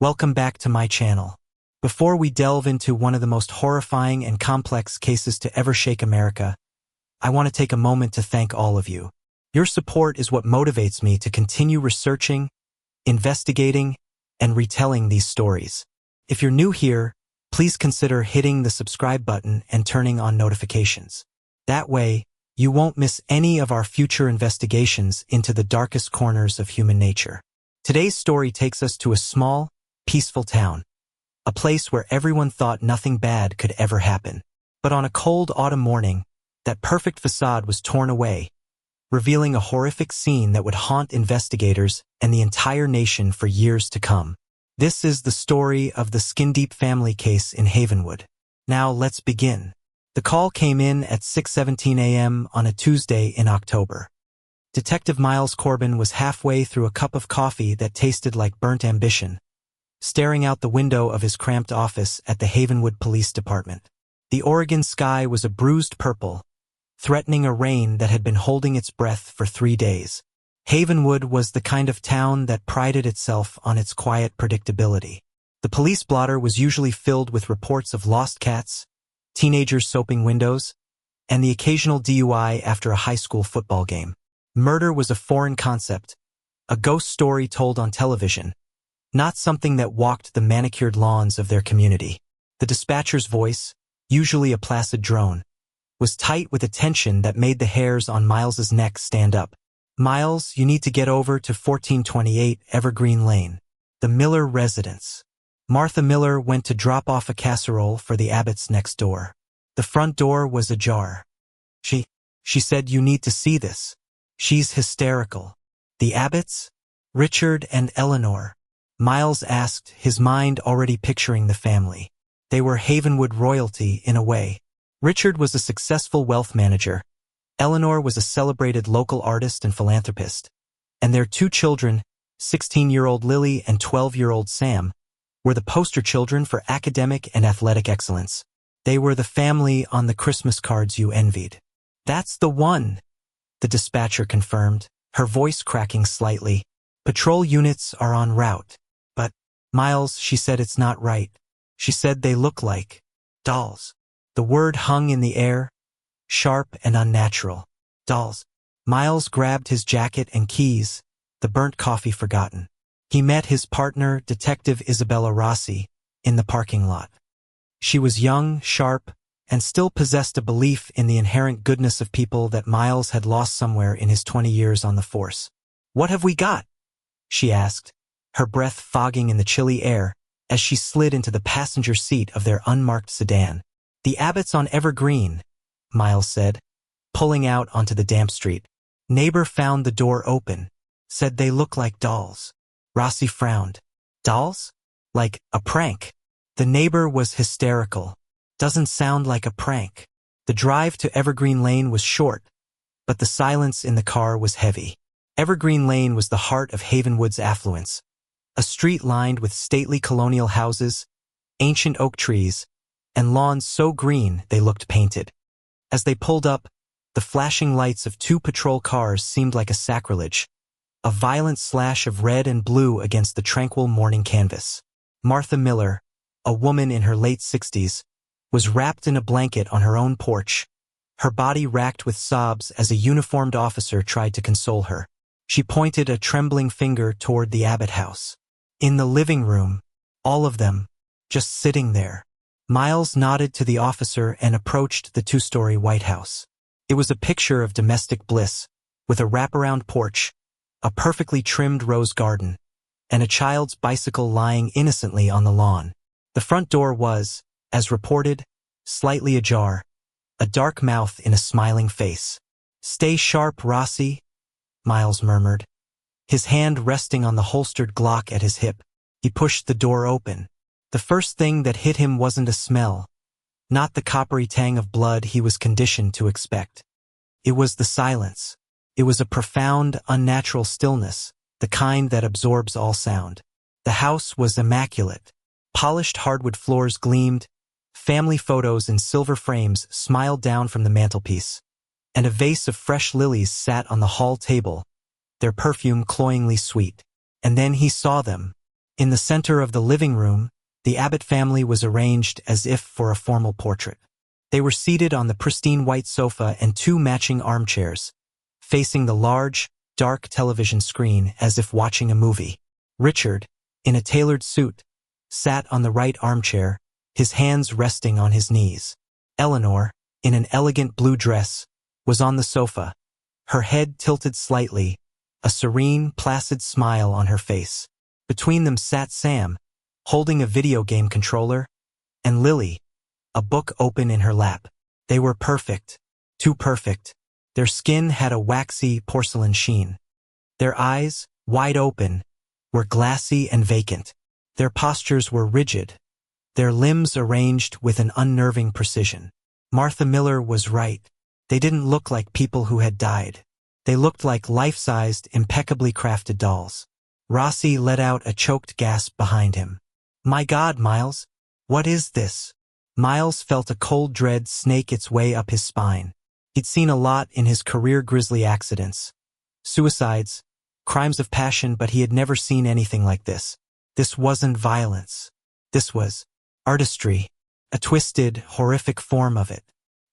Welcome back to my channel. Before we delve into one of the most horrifying and complex cases to ever shake America, I want to take a moment to thank all of you. Your support is what motivates me to continue researching, investigating, and retelling these stories. If you're new here, please consider hitting the subscribe button and turning on notifications. That way, you won't miss any of our future investigations into the darkest corners of human nature. Today's story takes us to a small, peaceful town, a place where everyone thought nothing bad could ever happen. But on a cold autumn morning, that perfect facade was torn away, revealing a horrific scene that would haunt investigators and the entire nation for years to come. This is the story of the Skin-Deep family case in Havenwood. Now let's begin. The call came in at 6:17 a.m. on a Tuesday in October. Detective Miles Corbin was halfway through a cup of coffee that tasted like burnt ambition, staring out the window of his cramped office at the Havenwood Police Department. The Oregon sky was a bruised purple, threatening a rain that had been holding its breath for 3 days. Havenwood was the kind of town that prided itself on its quiet predictability. The police blotter was usually filled with reports of lost cats, teenagers soaping windows, and the occasional DUI after a high school football game. Murder was a foreign concept, a ghost story told on television, not something that walked the manicured lawns of their community. The dispatcher's voice, usually a placid drone, was tight with a tension that made the hairs on Miles's neck stand up. "Miles, you need to get over to 1428 Evergreen Lane, the Miller residence." Martha Miller went to drop off a casserole for the Abbotts next door. The front door was ajar. She said, "You need to see this. She's hysterical." "The Abbotts? Richard and Eleanor?" Miles asked, his mind already picturing the family. They were Havenwood royalty in a way. Richard was a successful wealth manager. Eleanor was a celebrated local artist and philanthropist. And their 2 children, 16-year-old Lily and 12-year-old Sam, were the poster children for academic and athletic excellence. They were the family on the Christmas cards you envied. "That's the one," the dispatcher confirmed, her voice cracking slightly. "Patrol units are en route." "But, Miles," she said, "it's not right." She said they look like dolls. The word hung in the air, sharp and unnatural. Dolls. Miles grabbed his jacket and keys, the burnt coffee forgotten. He met his partner, Detective Isabella Rossi, in the parking lot. She was young, sharp, and still possessed a belief in the inherent goodness of people that Miles had lost somewhere in his 20 years on the force. "What have we got?" she asked, her breath fogging in the chilly air as she slid into the passenger seat of their unmarked sedan. "The Abbotts on Evergreen," Miles said, pulling out onto the damp street. "Neighbor found the door open, said they look like dolls." Rossi frowned. "Dolls? Like a prank?" The neighbor was hysterical. "Doesn't sound like a prank." The drive to Evergreen Lane was short, but the silence in the car was heavy. Evergreen Lane was the heart of Havenwood's affluence, a street lined with stately colonial houses, ancient oak trees, and lawns so green they looked painted. As they pulled up, the flashing lights of 2 patrol cars seemed like a sacrilege, a violent slash of red and blue against the tranquil morning canvas. Martha Miller, a woman in her late 60s, was wrapped in a blanket on her own porch, her body racked with sobs as a uniformed officer tried to console her. She pointed a trembling finger toward the Abbott house. In the living room, all of them, just sitting there. Miles nodded to the officer and approached the 2-story White House. It was a picture of domestic bliss, with a wraparound porch, a perfectly trimmed rose garden, and a child's bicycle lying innocently on the lawn. The front door was, as reported, slightly ajar, a dark mouth in a smiling face. "Stay sharp, Rossi," Miles murmured, his hand resting on the holstered Glock at his hip. He pushed the door open. The first thing that hit him wasn't a smell, not the coppery tang of blood he was conditioned to expect. It was the silence. It was a profound, unnatural stillness, the kind that absorbs all sound. The house was immaculate. Polished hardwood floors gleamed, family photos in silver frames smiled down from the mantelpiece, and a vase of fresh lilies sat on the hall table, their perfume cloyingly sweet. And then he saw them, In the center of the living room, the Abbott family was arranged as if for a formal portrait. They were seated on the pristine white sofa and two matching armchairs, facing the large, dark television screen as if watching a movie. Richard, in a tailored suit, sat on the right armchair, his hands resting on his knees. Eleanor, in an elegant blue dress, was on the sofa, her head tilted slightly, a serene, placid smile on her face. Between them sat Sam, holding a video game controller, and Lily, a book open in her lap. They were perfect, too perfect. Their skin had a waxy porcelain sheen. Their eyes, wide open, were glassy and vacant. Their postures were rigid, their limbs arranged with an unnerving precision. Martha Miller was right. They didn't look like people who had died. They looked like life-sized, impeccably crafted dolls. Rossi let out a choked gasp behind him. "My God, Miles, what is this?" Miles felt a cold dread snake its way up his spine. He'd seen a lot in his career: grisly accidents, suicides, crimes of passion, but he had never seen anything like this. This wasn't violence. This was artistry, a twisted, horrific form of it.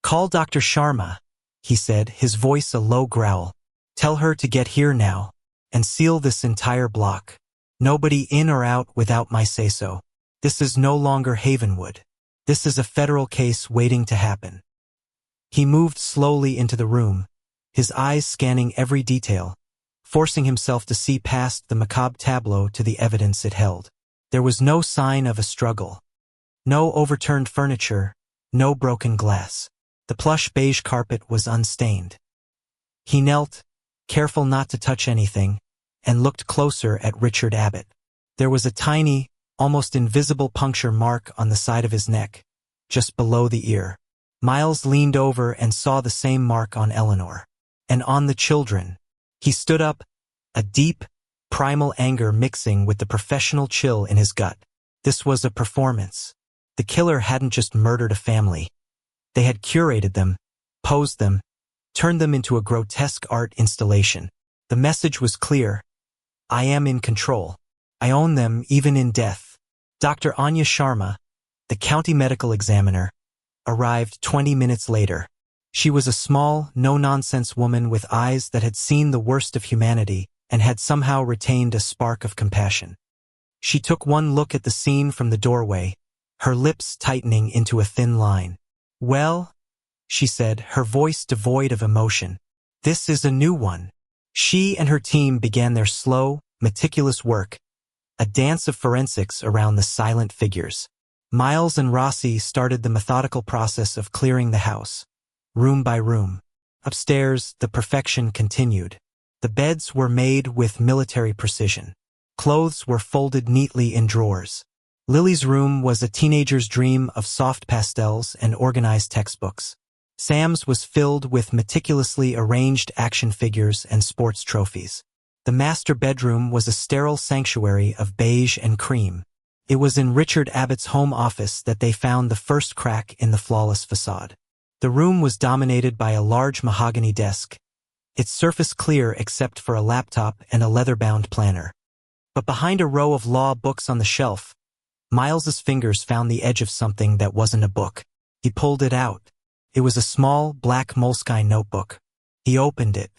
"Call Dr. Sharma," he said, his voice a low growl. "Tell her to get here now, and seal this entire block. Nobody in or out without my say-so. This is no longer Havenwood. This is a federal case waiting to happen." He moved slowly into the room, his eyes scanning every detail, forcing himself to see past the macabre tableau to the evidence it held. There was no sign of a struggle. No overturned furniture, no broken glass. The plush beige carpet was unstained. He knelt, careful not to touch anything, and looked closer at Richard Abbott. There was a tiny, almost invisible puncture mark on the side of his neck, just below the ear. Miles leaned over and saw the same mark on Eleanor. And on the children. He stood up, a deep, primal anger mixing with the professional chill in his gut. This was a performance. The killer hadn't just murdered a family. They had curated them, posed them, turned them into a grotesque art installation. The message was clear. I am in control. I own them even in death. Dr. Anya Sharma, the county medical examiner, arrived 20 minutes later. She was a small, no-nonsense woman with eyes that had seen the worst of humanity and had somehow retained a spark of compassion. She took one look at the scene from the doorway, her lips tightening into a thin line. "Well," she said, her voice devoid of emotion, "this is a new one." She and her team began their slow, meticulous work, a dance of forensics around the silent figures. Miles and Rossi started the methodical process of clearing the house, room by room. Upstairs, the perfection continued. The beds were made with military precision. Clothes were folded neatly in drawers. Lily's room was a teenager's dream of soft pastels and organized textbooks. Sam's was filled with meticulously arranged action figures and sports trophies. The master bedroom was a sterile sanctuary of beige and cream. It was in Richard Abbott's home office that they found the first crack in the flawless facade. The room was dominated by a large mahogany desk, its surface clear except for a laptop and a leather-bound planner. But behind a row of law books on the shelf, Miles's fingers found the edge of something that wasn't a book. He pulled it out. It was a small, black moleskine notebook. He opened it.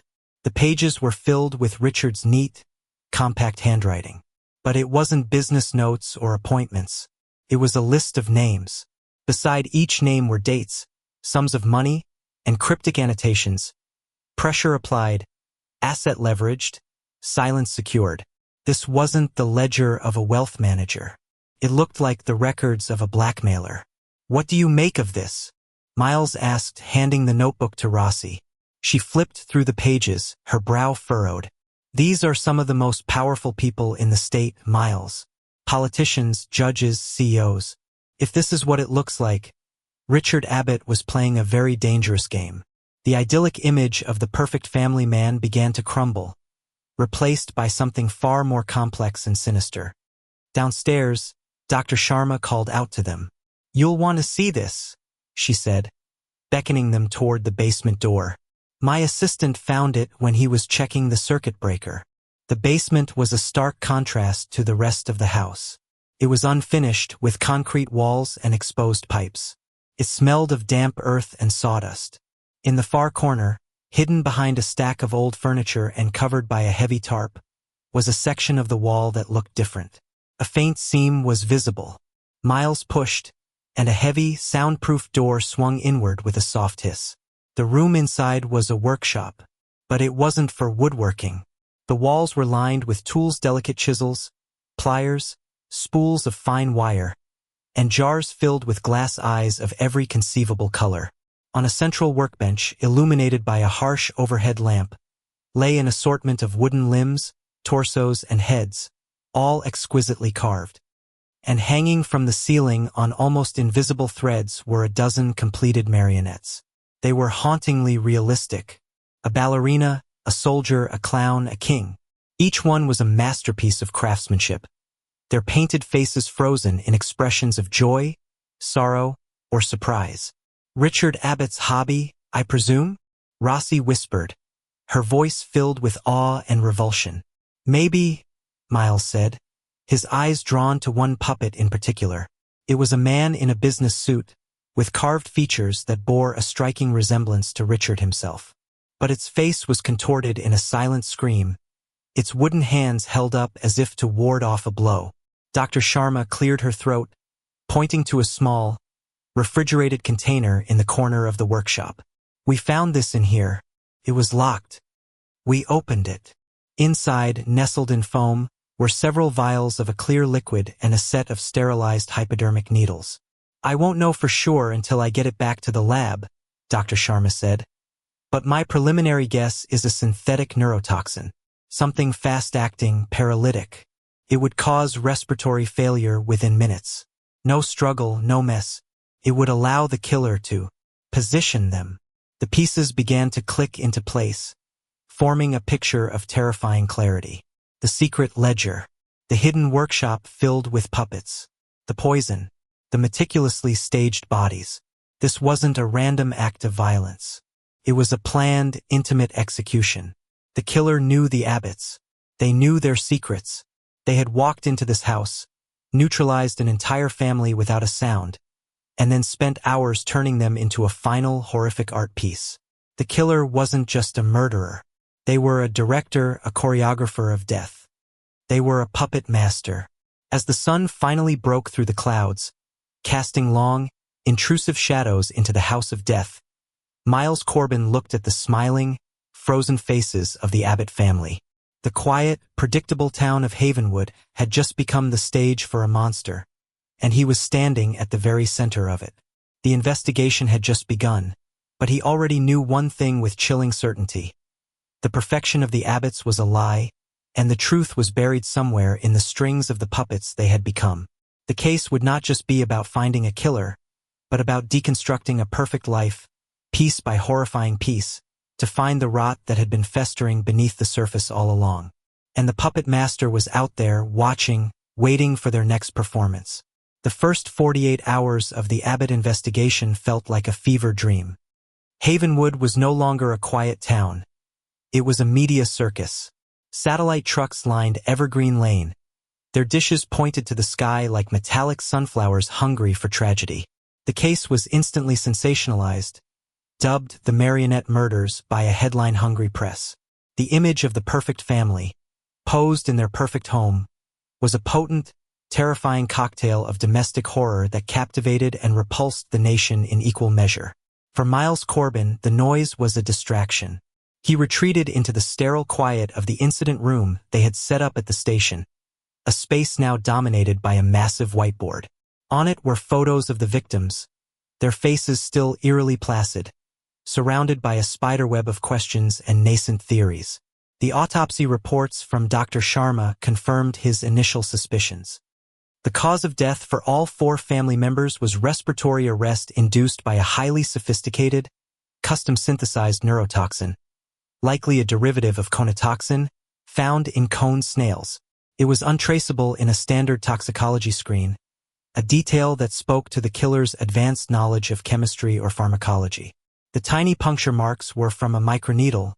The pages were filled with Richard's neat, compact handwriting. But it wasn't business notes or appointments. It was a list of names. Beside each name were dates, sums of money, and cryptic annotations. Pressure applied, asset leveraged, silence secured. This wasn't the ledger of a wealth manager. It looked like the records of a blackmailer. "What do you make of this?" Miles asked, handing the notebook to Rossi. She flipped through the pages, her brow furrowed. "These are some of the most powerful people in the state, Miles. Politicians, judges, CEOs. If this is what it looks like, Richard Abbott was playing a very dangerous game." The idyllic image of the perfect family man began to crumble, replaced by something far more complex and sinister. Downstairs, Dr. Sharma called out to them. "You'll want to see this," she said, beckoning them toward the basement door. "My assistant found it when he was checking the circuit breaker." The basement was a stark contrast to the rest of the house. It was unfinished, with concrete walls and exposed pipes. It smelled of damp earth and sawdust. In the far corner, hidden behind a stack of old furniture and covered by a heavy tarp, was a section of the wall that looked different. A faint seam was visible. Miles pushed, and a heavy, soundproof door swung inward with a soft hiss. The room inside was a workshop, but it wasn't for woodworking. The walls were lined with tools, delicate chisels, pliers, spools of fine wire, and jars filled with glass eyes of every conceivable color. On a central workbench, illuminated by a harsh overhead lamp, lay an assortment of wooden limbs, torsos, and heads, all exquisitely carved. And hanging from the ceiling on almost invisible threads were a dozen completed marionettes. They were hauntingly realistic. A ballerina, a soldier, a clown, a king. Each one was a masterpiece of craftsmanship, their painted faces frozen in expressions of joy, sorrow, or surprise. "Richard Abbott's hobby, I presume?" Rossi whispered, her voice filled with awe and revulsion. "Maybe," Miles said, his eyes drawn to one puppet in particular. It was a man in a business suit, with carved features that bore a striking resemblance to Richard himself. But its face was contorted in a silent scream, its wooden hands held up as if to ward off a blow. Dr. Sharma cleared her throat, pointing to a small, refrigerated container in the corner of the workshop. "We found this in here. It was locked. We opened it." Inside, nestled in foam, were several vials of a clear liquid and a set of sterilized hypodermic needles. "I won't know for sure until I get it back to the lab," Dr. Sharma said. "But my preliminary guess is a synthetic neurotoxin, something fast-acting, paralytic. It would cause respiratory failure within minutes. No struggle, no mess. It would allow the killer to position them." The pieces began to click into place, forming a picture of terrifying clarity. The secret ledger, the hidden workshop filled with puppets, the poison, the meticulously staged bodies. This wasn't a random act of violence. It was a planned, intimate execution. The killer knew the Abbotts. They knew their secrets. They had walked into this house, neutralized an entire family without a sound, and then spent hours turning them into a final, horrific art piece. The killer wasn't just a murderer. They were a director, a choreographer of death. They were a puppet master. As the sun finally broke through the clouds, casting long, intrusive shadows into the house of death, Miles Corbin looked at the smiling, frozen faces of the Abbott family. The quiet, predictable town of Havenwood had just become the stage for a monster, and he was standing at the very center of it. The investigation had just begun, but he already knew one thing with chilling certainty. The perfection of the Abbotts was a lie, and the truth was buried somewhere in the strings of the puppets they had become. The case would not just be about finding a killer, but about deconstructing a perfect life, piece by horrifying piece, to find the rot that had been festering beneath the surface all along. And the puppet master was out there, watching, waiting for their next performance. The first 48 hours of the Abbott investigation felt like a fever dream. Havenwood was no longer a quiet town. It was a media circus. Satellite trucks lined Evergreen Lane. Their dishes pointed to the sky like metallic sunflowers hungry for tragedy. The case was instantly sensationalized, dubbed the Marionette Murders by a headline-hungry press. The image of the perfect family, posed in their perfect home, was a potent, terrifying cocktail of domestic horror that captivated and repulsed the nation in equal measure. For Miles Corbin, the noise was a distraction. He retreated into the sterile quiet of the incident room they had set up at the station, a space now dominated by a massive whiteboard. On it were photos of the victims, their faces still eerily placid, surrounded by a spiderweb of questions and nascent theories. The autopsy reports from Dr. Sharma confirmed his initial suspicions. The cause of death for all 4 family members was respiratory arrest induced by a highly sophisticated, custom-synthesized neurotoxin, likely a derivative of conotoxin, found in cone snails. It was untraceable in a standard toxicology screen, a detail that spoke to the killer's advanced knowledge of chemistry or pharmacology. The tiny puncture marks were from a microneedle,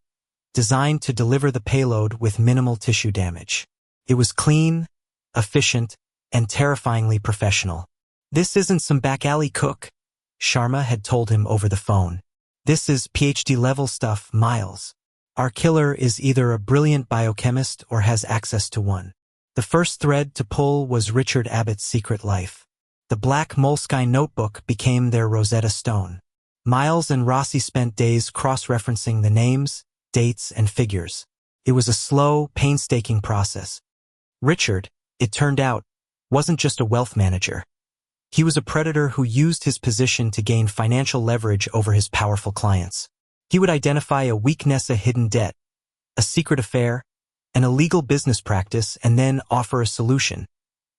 designed to deliver the payload with minimal tissue damage. It was clean, efficient, and terrifyingly professional. "This isn't some back-alley cook," Sharma had told him over the phone. "This is PhD-level stuff, Miles. Our killer is either a brilliant biochemist or has access to one." The first thread to pull was Richard Abbott's secret life. The black moleskine notebook became their Rosetta Stone. Miles and Rossi spent days cross-referencing the names, dates, and figures. It was a slow, painstaking process. Richard, it turned out, wasn't just a wealth manager. He was a predator who used his position to gain financial leverage over his powerful clients. He would identify a weakness, a hidden debt, a secret affair, an illegal business practice, and then offer a solution,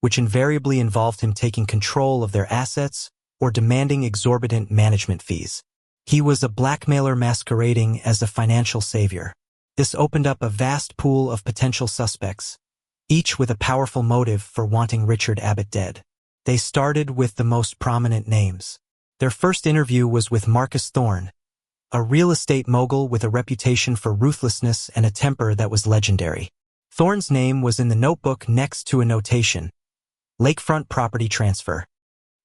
which invariably involved him taking control of their assets or demanding exorbitant management fees. He was a blackmailer masquerading as a financial savior. This opened up a vast pool of potential suspects, each with a powerful motive for wanting Richard Abbott dead. They started with the most prominent names. Their first interview was with Marcus Thorne, a real estate mogul with a reputation for ruthlessness and a temper that was legendary. Thorne's name was in the notebook next to a notation: lakefront property transfer.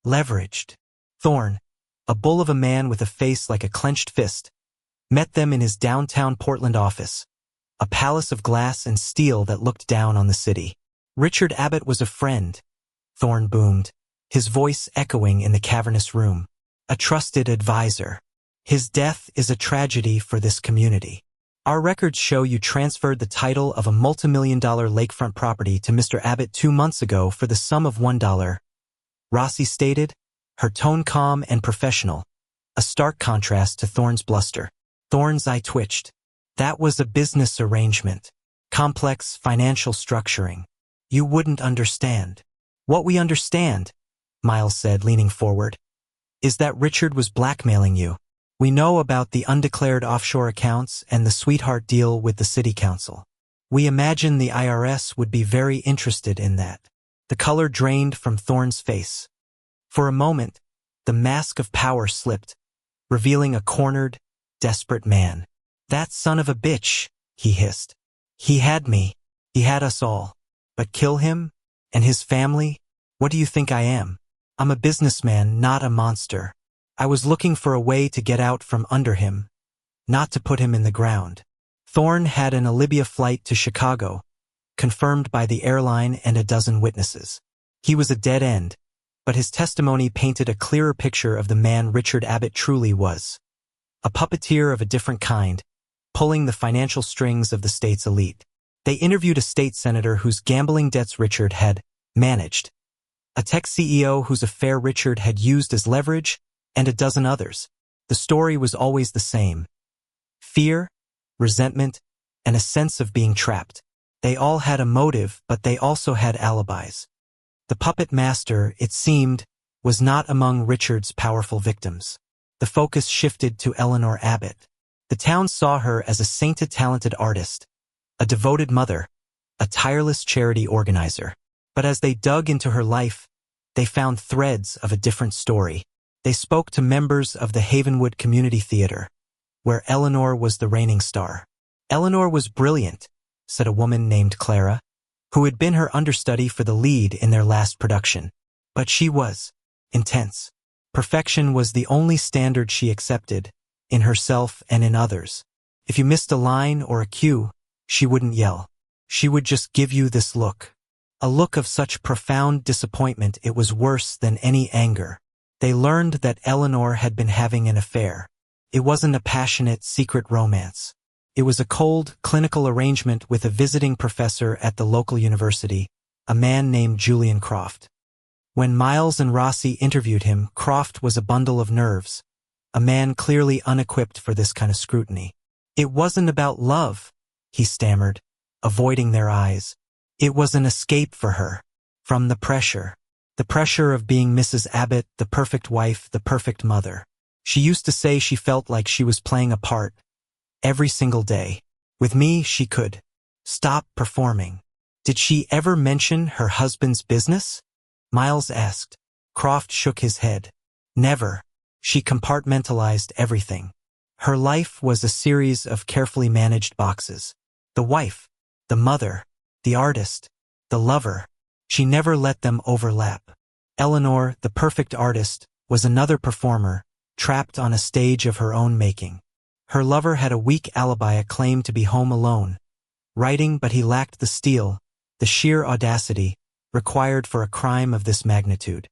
Leveraged. Thorne, a bull of a man with a face like a clenched fist, met them in his downtown Portland office, a palace of glass and steel that looked down on the city. "Richard Abbott was a friend," Thorne boomed, his voice echoing in the cavernous room. "A trusted advisor. His death is a tragedy for this community. Our records show you transferred the title of a multimillion-dollar lakefront property to Mr. Abbott 2 months ago for the sum of $1. Rossi stated, her tone calm and professional, a stark contrast to Thorne's bluster. Thorne's eye twitched. "That was a business arrangement. Complex financial structuring. You wouldn't understand." "What we understand," Miles said, leaning forward, "is that Richard was blackmailing you. We know about the undeclared offshore accounts and the sweetheart deal with the city council. We imagine the IRS would be very interested in that." The color drained from Thorne's face. For a moment, the mask of power slipped, revealing a cornered, desperate man. "That son of a bitch," he hissed. "He had me. He had us all. But kill him? And his family? What do you think I am? I'm a businessman, not a monster. I was looking for a way to get out from under him, not to put him in the ground." Thorne had an Libya flight to Chicago, confirmed by the airline and a dozen witnesses. He was a dead end, but his testimony painted a clearer picture of the man Richard Abbott truly was. A puppeteer of a different kind, pulling the financial strings of the state's elite. They interviewed a state senator whose gambling debts Richard had managed, a tech CEO whose affair Richard had used as leverage, and a dozen others. The story was always the same: fear, resentment, and a sense of being trapped. They all had a motive, but they also had alibis. The puppet master, it seemed, was not among Richard's powerful victims. The focus shifted to Eleanor Abbott. The town saw her as a sainted, talented artist, a devoted mother, a tireless charity organizer. But as they dug into her life, they found threads of a different story. They spoke to members of the Havenwood Community Theater, where Eleanor was the reigning star. Eleanor was brilliant, said a woman named Clara, who had been her understudy for the lead in their last production. But she was intense. Perfection was the only standard she accepted, in herself and in others. If you missed a line or a cue, she wouldn't yell. She would just give you this look. A look of such profound disappointment it was worse than any anger. They learned that Eleanor had been having an affair. It wasn't a passionate, secret romance. It was a cold, clinical arrangement with a visiting professor at the local university, a man named Julian Croft. When Miles and Rossi interviewed him, Croft was a bundle of nerves, a man clearly unequipped for this kind of scrutiny. "It wasn't about love," he stammered, avoiding their eyes. "It was an escape for her. From the pressure. The pressure of being Mrs. Abbott, the perfect wife, the perfect mother. She used to say she felt like she was playing a part every single day. With me, she could stop performing." "Did she ever mention her husband's business?" Miles asked. Croft shook his head. "Never. She compartmentalized everything. Her life was a series of carefully managed boxes. The wife, the mother, the artist, the lover. She never let them overlap. Eleanor, the perfect artist, was another performer, trapped on a stage of her own making. Her lover had a weak alibi, a claim to be home alone, writing, but he lacked the steel, the sheer audacity, required for a crime of this magnitude.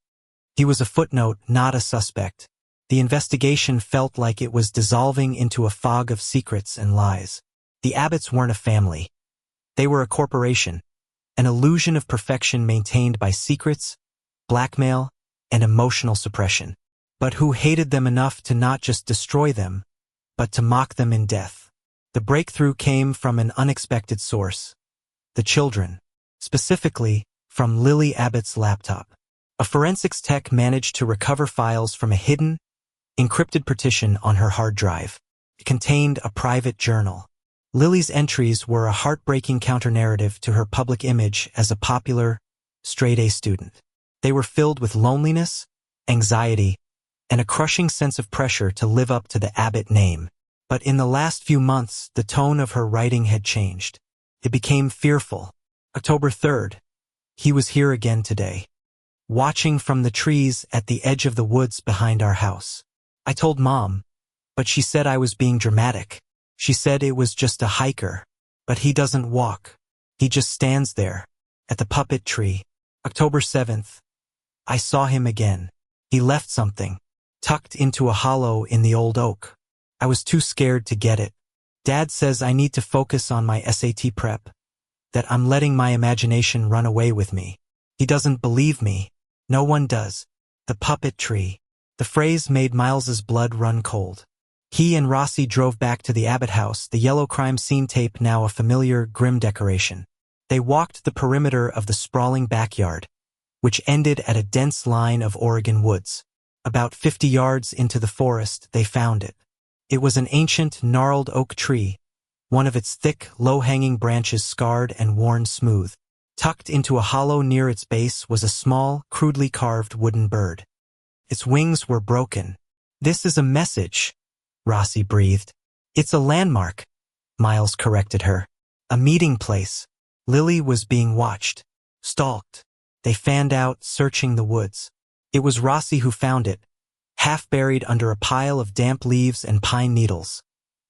He was a footnote, not a suspect. The investigation felt like it was dissolving into a fog of secrets and lies. The Abbotts weren't a family. They were a corporation, an illusion of perfection maintained by secrets, blackmail, and emotional suppression. But who hated them enough to not just destroy them, but to mock them in death? The breakthrough came from an unexpected source. The children. Specifically, from Lily Abbott's laptop. A forensics tech managed to recover files from a hidden, encrypted partition on her hard drive. It contained a private journal. Lily's entries were a heartbreaking counter-narrative to her public image as a popular, straight-A student. They were filled with loneliness, anxiety, and a crushing sense of pressure to live up to the Abbott name. But in the last few months, the tone of her writing had changed. It became fearful. October 3rd. He was here again today, watching from the trees at the edge of the woods behind our house. I told Mom, but she said I was being dramatic. She said it was just a hiker. But he doesn't walk. He just stands there, at the puppet tree. October 7th. I saw him again. He left something, tucked into a hollow in the old oak. I was too scared to get it. Dad says I need to focus on my SAT prep, that I'm letting my imagination run away with me. He doesn't believe me. No one does. The puppet tree. The phrase made Miles's blood run cold. He and Rossi drove back to the Abbott house, the yellow crime scene tape now a familiar, grim decoration. They walked the perimeter of the sprawling backyard, which ended at a dense line of Oregon woods. About 50 yards into the forest, they found it. It was an ancient, gnarled oak tree, one of its thick, low-hanging branches scarred and worn smooth. Tucked into a hollow near its base was a small, crudely carved wooden bird. Its wings were broken. "This is a message," Rossi breathed. "It's a landmark," Miles corrected her. "A meeting place." Lily was being watched, stalked. They fanned out, searching the woods. It was Rossi who found it, half buried under a pile of damp leaves and pine needles.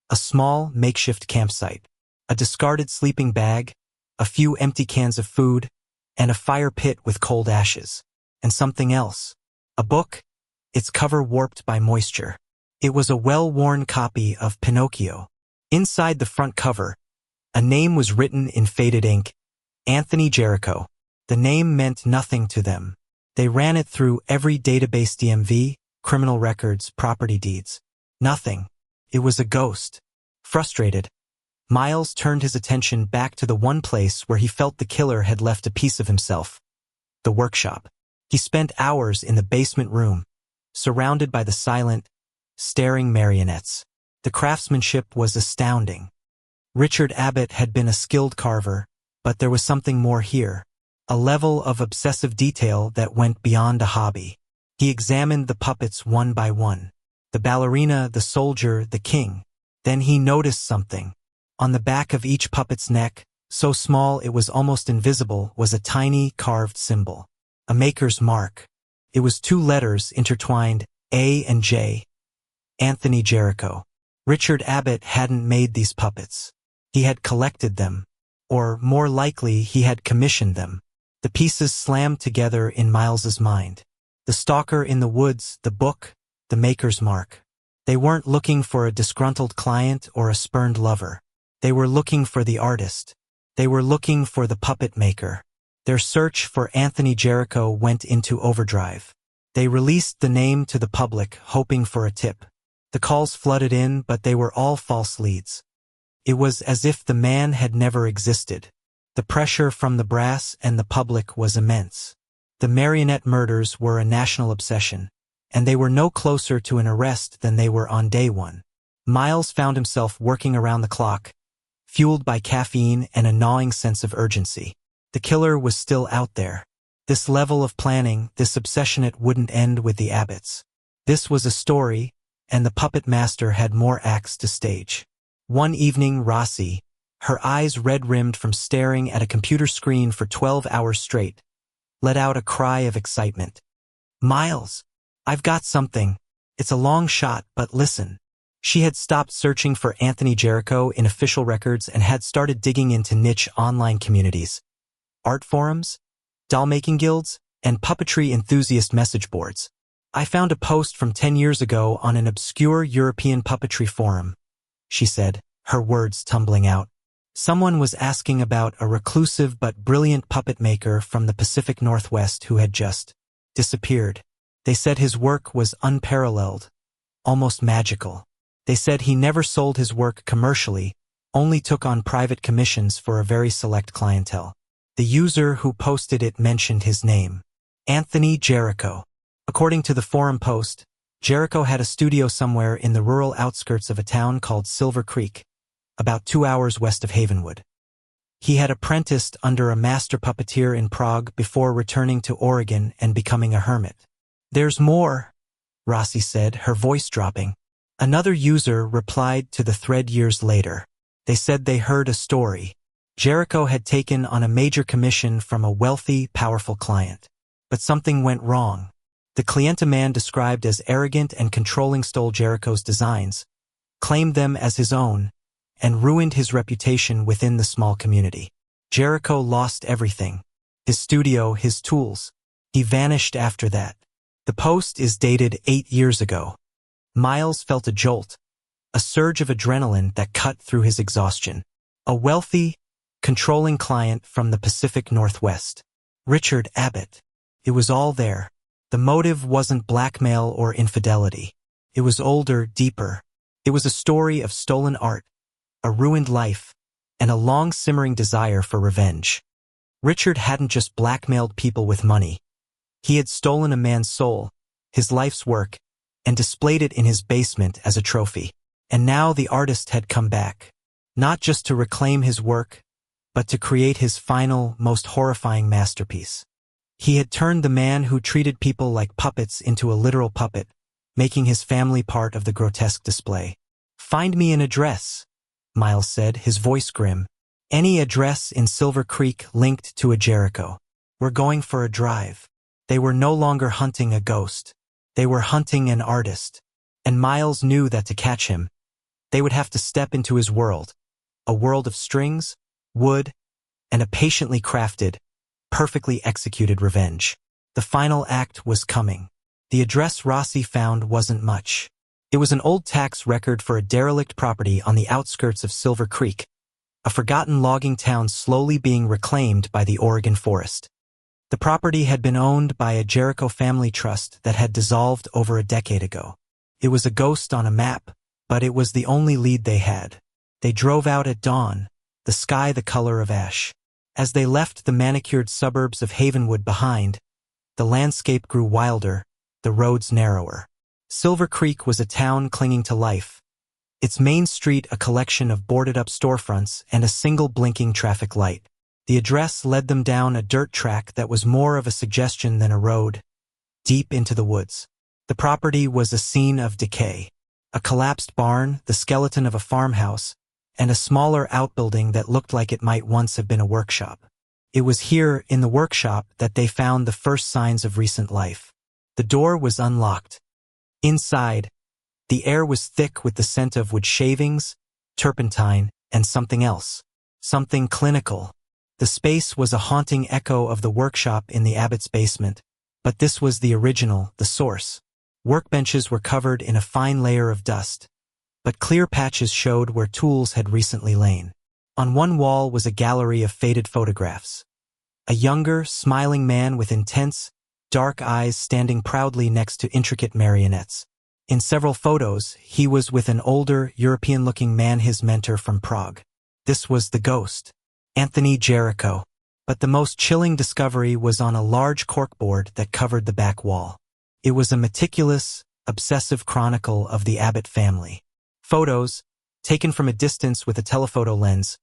A small, makeshift campsite. A discarded sleeping bag, a few empty cans of food, and a fire pit with cold ashes. And something else. A book, its cover warped by moisture. It was a well-worn copy of Pinocchio. Inside the front cover, a name was written in faded ink, Anthony Jericho. The name meant nothing to them. They ran it through every database, DMV, criminal records, property deeds. Nothing. It was a ghost. Frustrated, Miles turned his attention back to the one place where he felt the killer had left a piece of himself. The workshop. He spent hours in the basement room, surrounded by the silent, staring marionettes. The craftsmanship was astounding. Richard Abbott had been a skilled carver, but there was something more here. A level of obsessive detail that went beyond a hobby. He examined the puppets one by one. The ballerina, the soldier, the king. Then he noticed something. On the back of each puppet's neck, so small it was almost invisible, was a tiny carved symbol. A maker's mark. It was 2 letters intertwined, A and J. Anthony Jericho. Richard Abbott hadn't made these puppets. He had collected them. Or, more likely, he had commissioned them. The pieces slammed together in Miles's mind. The stalker in the woods, the book, the maker's mark. They weren't looking for a disgruntled client or a spurned lover. They were looking for the artist. They were looking for the puppet maker. Their search for Anthony Jericho went into overdrive. They released the name to the public, hoping for a tip. The calls flooded in, but they were all false leads. It was as if the man had never existed. The pressure from the brass and the public was immense. The Marionette Murders were a national obsession, and they were no closer to an arrest than they were on day one. Miles found himself working around the clock, fueled by caffeine and a gnawing sense of urgency. The killer was still out there. This level of planning, this obsession, it wouldn't end with the Abbotts. This was a story, and the puppet master had more acts to stage. One evening, Rossi, her eyes red-rimmed from staring at a computer screen for 12 hours straight, let out a cry of excitement. "Miles, I've got something. It's a long shot, but listen." She had stopped searching for Anthony Jericho in official records and had started digging into niche online communities, art forums, doll-making guilds, and puppetry enthusiast message boards. "I found a post from 10 years ago on an obscure European puppetry forum," she said, her words tumbling out. Someone was asking about a reclusive but brilliant puppet maker from the Pacific Northwest who had just disappeared. They said his work was unparalleled, almost magical. They said he never sold his work commercially, only took on private commissions for a very select clientele. The user who posted it mentioned his name, Anthony Jericho. According to the forum post, Jericho had a studio somewhere in the rural outskirts of a town called Silver Creek, about 2 hours west of Havenwood. He had apprenticed under a master puppeteer in Prague before returning to Oregon and becoming a hermit. "There's more," Rossi said, her voice dropping. Another user replied to the thread years later. They said they heard a story. Jericho had taken on a major commission from a wealthy, powerful client. But something went wrong. The client, a man described as arrogant and controlling, stole Jericho's designs, claimed them as his own, and ruined his reputation within the small community. Jericho lost everything. His studio, his tools. He vanished after that. The post is dated 8 years ago. Miles felt a jolt, a surge of adrenaline that cut through his exhaustion. A wealthy, controlling client from the Pacific Northwest. Richard Abbott. It was all there. The motive wasn't blackmail or infidelity. It was older, deeper. It was a story of stolen art, a ruined life, and a long-simmering desire for revenge. Richard hadn't just blackmailed people with money. He had stolen a man's soul, his life's work, and displayed it in his basement as a trophy. And now the artist had come back, not just to reclaim his work, but to create his final, most horrifying masterpiece. He had turned the man who treated people like puppets into a literal puppet, making his family part of the grotesque display. "Find me an address," Miles said, his voice grim. "Any address in Silver Creek linked to a Jericho. We're going for a drive." They were no longer hunting a ghost. They were hunting an artist. And Miles knew that to catch him, they would have to step into his world, a world of strings, wood, and a patiently crafted, perfectly executed revenge. The final act was coming. The address Rossi found wasn't much. It was an old tax record for a derelict property on the outskirts of Silver Creek, a forgotten logging town slowly being reclaimed by the Oregon forest. The property had been owned by a Jericho family trust that had dissolved over a decade ago. It was a ghost on a map, but it was the only lead they had. They drove out at dawn, the sky the color of ash. As they left the manicured suburbs of Havenwood behind, the landscape grew wilder, the roads narrower. Silver Creek was a town clinging to life, its main street a collection of boarded-up storefronts and a single blinking traffic light. The address led them down a dirt track that was more of a suggestion than a road, deep into the woods. The property was a scene of decay. A collapsed barn, the skeleton of a farmhouse, and a smaller outbuilding that looked like it might once have been a workshop. It was here, in the workshop, that they found the first signs of recent life. The door was unlocked. Inside, the air was thick with the scent of wood shavings, turpentine, and something else. Something clinical. The space was a haunting echo of the workshop in the Abbott's basement, but this was the original, the source. Workbenches were covered in a fine layer of dust, but clear patches showed where tools had recently lain. On one wall was a gallery of faded photographs. A younger, smiling man with intense, dark eyes standing proudly next to intricate marionettes. In several photos, he was with an older, European-looking man, his mentor from Prague. This was the ghost, Anthony Jericho. But the most chilling discovery was on a large corkboard that covered the back wall. It was a meticulous, obsessive chronicle of the Abbott family. Photos, taken from a distance with a telephoto lens,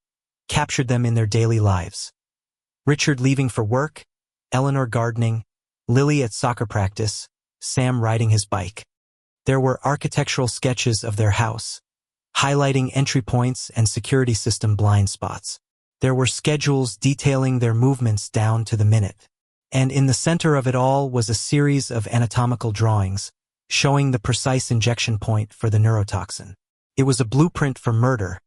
captured them in their daily lives. Richard leaving for work, Eleanor gardening, Lily at soccer practice, Sam riding his bike. There were architectural sketches of their house, highlighting entry points and security system blind spots. There were schedules detailing their movements down to the minute. And in the center of it all was a series of anatomical drawings, showing the precise injection point for the neurotoxin. It was a blueprint for murder,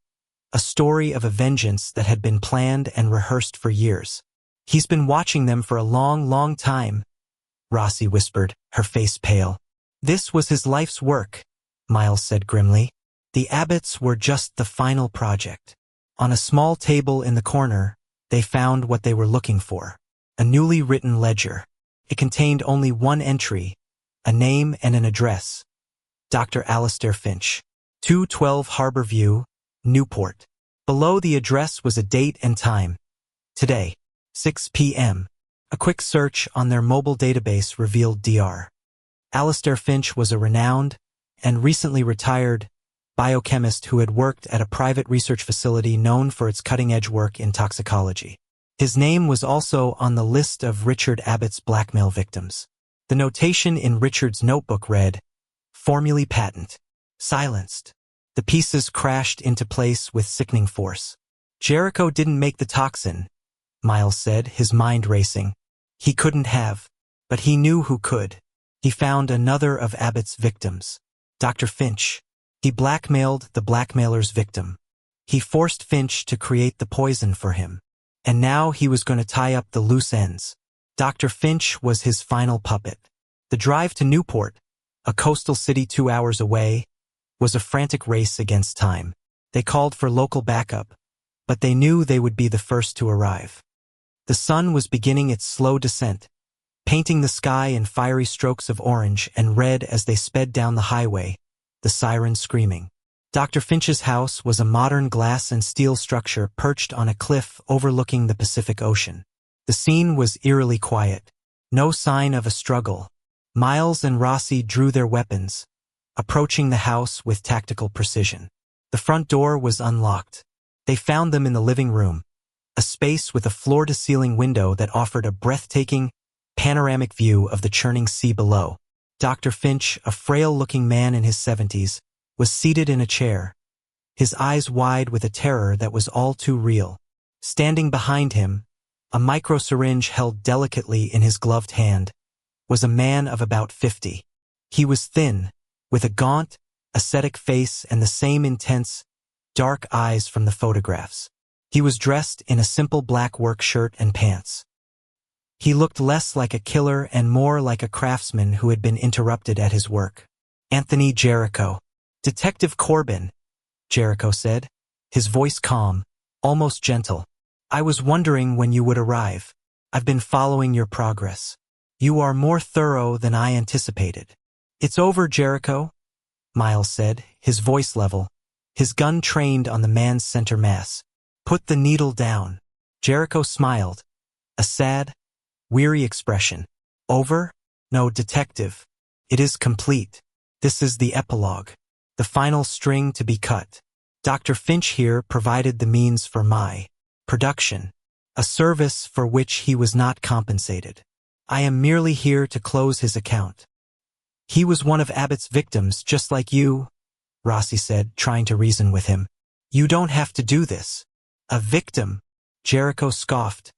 a story of a vengeance that had been planned and rehearsed for years. "He's been watching them for a long, long time," Rossi whispered, her face pale. "This was his life's work," Miles said grimly. The Abbotts were just the final project. On a small table in the corner, they found what they were looking for: a newly written ledger. It contained only one entry, a name and an address: Dr. Alistair Finch, 212 Harbor View, Newport. Below the address was a date and time: today, 6 p.m. A quick search on their mobile database revealed Dr. Alistair Finch was a renowned and recently retired biochemist who had worked at a private research facility known for its cutting-edge work in toxicology. His name was also on the list of Richard Abbott's blackmail victims. The notation in Richard's notebook read, "Formulae patent. Silenced." The pieces crashed into place with sickening force. "Jericho didn't make the toxin," Miles said, his mind racing. "He couldn't have. But he knew who could. He found another of Abbott's victims, Dr. Finch. He blackmailed the blackmailer's victim. He forced Finch to create the poison for him. And now he was going to tie up the loose ends. Dr. Finch was his final puppet." The drive to Newport, a coastal city 2 hours away, was a frantic race against time. They called for local backup, but they knew they would be the first to arrive. The sun was beginning its slow descent, painting the sky in fiery strokes of orange and red as they sped down the highway, the siren screaming. Dr. Finch's house was a modern glass and steel structure perched on a cliff overlooking the Pacific Ocean. The scene was eerily quiet. No sign of a struggle. Miles and Rossi drew their weapons, approaching the house with tactical precision. The front door was unlocked. They found them in the living room, a space with a floor-to-ceiling window that offered a breathtaking, panoramic view of the churning sea below. Dr. Finch, a frail-looking man in his 70s, was seated in a chair, his eyes wide with a terror that was all too real. Standing behind him, a micro-syringe held delicately in his gloved hand, was a man of about 50. He was thin, with a gaunt, ascetic face and the same intense, dark eyes from the photographs. He was dressed in a simple black work shirt and pants. He looked less like a killer and more like a craftsman who had been interrupted at his work. "Anthony Jericho." "Detective Corbin," Jericho said, his voice calm, almost gentle. "I was wondering when you would arrive. I've been following your progress. You are more thorough than I anticipated." "It's over, Jericho," Miles said, his voice level, his gun trained on the man's center mass. "Put the needle down." Jericho smiled, a sad, weary expression. "Over? No, Detective. It is complete. This is the epilogue. The final string to be cut. Dr. Finch here provided the means for my production, a service for which he was not compensated. I am merely here to close his account. He was one of Abbott's victims, just like you," Rossi said, trying to reason with him. "You don't have to do this." "A victim," Jericho scoffed,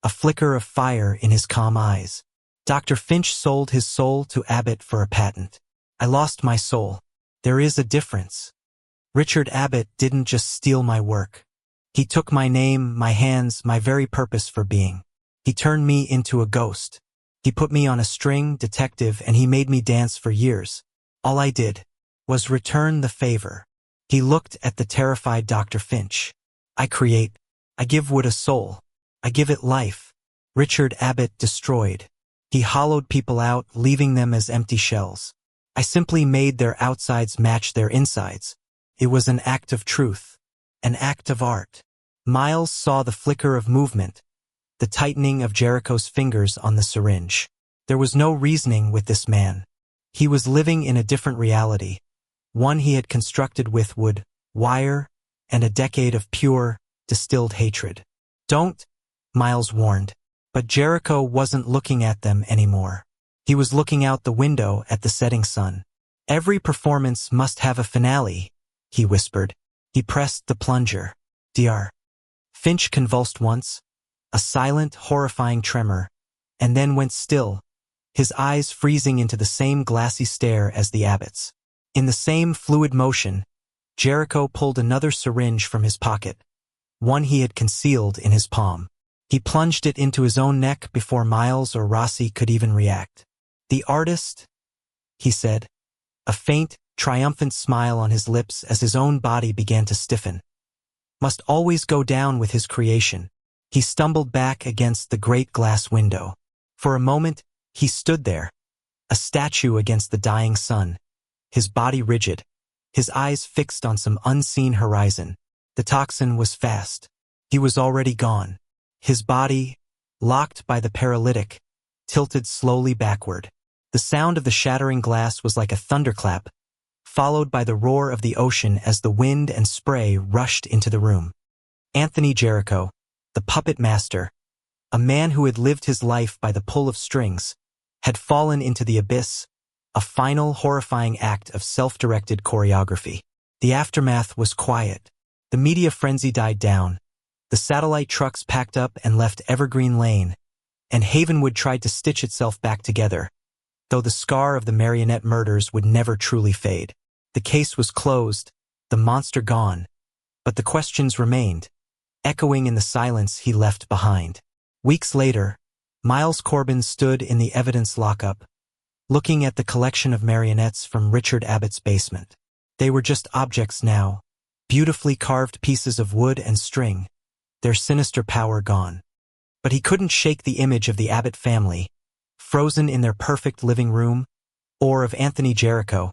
a flicker of fire in his calm eyes. "Dr. Finch sold his soul to Abbott for a patent. I lost my soul. There is a difference. Richard Abbott didn't just steal my work. He took my name, my hands, my very purpose for being. He turned me into a ghost. He put me on a string, Detective, and he made me dance for years. All I did was return the favor." He looked at the terrified Dr. Finch. "I create. I give wood a soul. I give it life. Richard Abbott destroyed. He hollowed people out, leaving them as empty shells. I simply made their outsides match their insides. It was an act of truth, an act of art." Miles saw the flicker of movement, the tightening of Jericho's fingers on the syringe. There was no reasoning with this man. He was living in a different reality, one he had constructed with wood, wire, and a decade of pure, distilled hatred. "Don't," Miles warned, but Jericho wasn't looking at them anymore. He was looking out the window at the setting sun. Every performance must have a finale, he whispered. He pressed the plunger. Dr. Finch convulsed once, a silent, horrifying tremor, and then went still, his eyes freezing into the same glassy stare as the abbot's. In the same fluid motion, Jericho pulled another syringe from his pocket, one he had concealed in his palm. He plunged it into his own neck before Miles or Rossi could even react. The artist, he said, a faint, triumphant smile on his lips as his own body began to stiffen, must always go down with his creation. He stumbled back against the great glass window. For a moment, he stood there, a statue against the dying sun, his body rigid, his eyes fixed on some unseen horizon. The toxin was fast. He was already gone. His body, locked by the paralytic, tilted slowly backward. The sound of the shattering glass was like a thunderclap, followed by the roar of the ocean as the wind and spray rushed into the room. Anthony Jericho, the puppet master, a man who had lived his life by the pull of strings, had fallen into the abyss, a final horrifying act of self-directed choreography. The aftermath was quiet. The media frenzy died down. The satellite trucks packed up and left Evergreen Lane, and Havenwood tried to stitch itself back together, though the scar of the Marionette murders would never truly fade. The case was closed, the monster gone, but the questions remained, echoing in the silence he left behind. Weeks later, Miles Corbin stood in the evidence lockup, looking at the collection of marionettes from Richard Abbott's basement. They were just objects now, beautifully carved pieces of wood and string, their sinister power gone. But he couldn't shake the image of the Abbott family, frozen in their perfect living room, or of Anthony Jericho,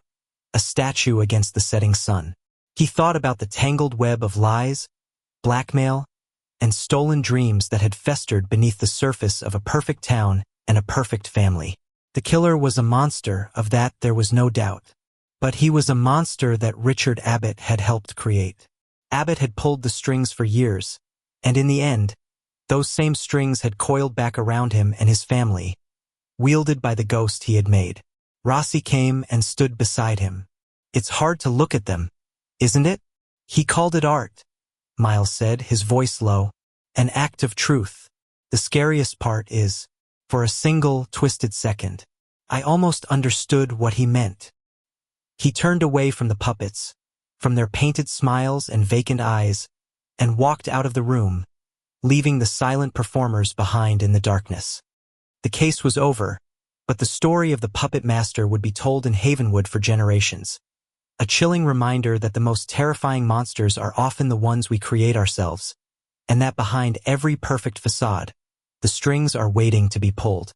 a statue against the setting sun. He thought about the tangled web of lies, blackmail, and stolen dreams that had festered beneath the surface of a perfect town and a perfect family. The killer was a monster, of that there was no doubt. But he was a monster that Richard Abbott had helped create. Abbott had pulled the strings for years, and in the end, those same strings had coiled back around him and his family, wielded by the ghost he had made. Rossi came and stood beside him. It's hard to look at them, isn't it? He called it art, Miles said, his voice low. An act of truth. The scariest part is, for a single, twisted second, I almost understood what he meant. He turned away from the puppets, from their painted smiles and vacant eyes, and walked out of the room, leaving the silent performers behind in the darkness. The case was over, but the story of the puppet master would be told in Havenwood for generations. A chilling reminder that the most terrifying monsters are often the ones we create ourselves, and that behind every perfect facade, the strings are waiting to be pulled.